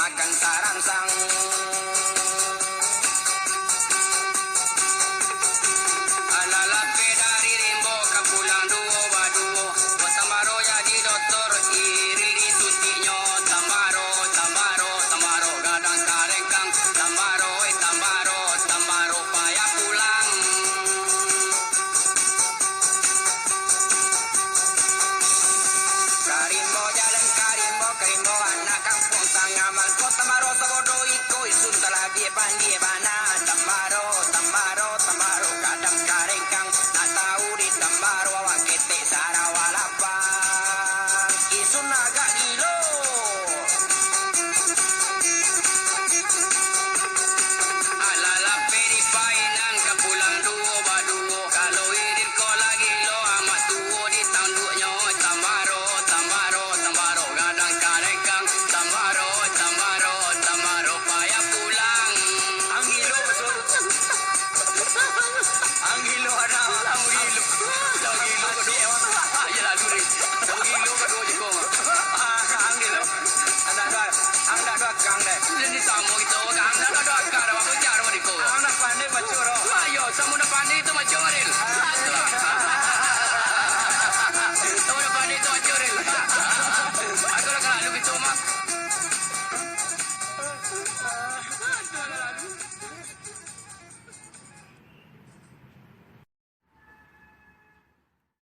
makan tarangsang. Alalape dari rimbo ke pulang duo baduo. Tamaro jadi dokter iril disuntiknya. Tamaro, tamaro, tamaro gadang karengkang. Tamaro, tamaro, tamaro payah pulang. Karimbo jalan karimbo, karimbo anak kampung sangaman. Ko tamaro sabodo iko isun talabi bandi bana. Tamaro, tamaro, tamaro gadang karengkang. Na tahu di tamaro awak kete sarawalapang. Isun agak gilo. Alala peri painang ke pulang duo baduo. Kalau irit ko lagi lo amat tuo di tanduknya. Tamaro, tamaro, tamaro gadang karengkang. Tamaro, tamaro, tamaro payah pulang. Ang gilo betul. Ang gilo ada ang gilo. Ang gilo kedua. Ayolah duri. Ang gilo kedua je kau. Ang gilo. Anda dua kang deh. Jadi tamu itu anda dua kang. Apa kerja ada di kau? Anda pandai macam orang. Ayo, kamu dah pandai itu macam orang.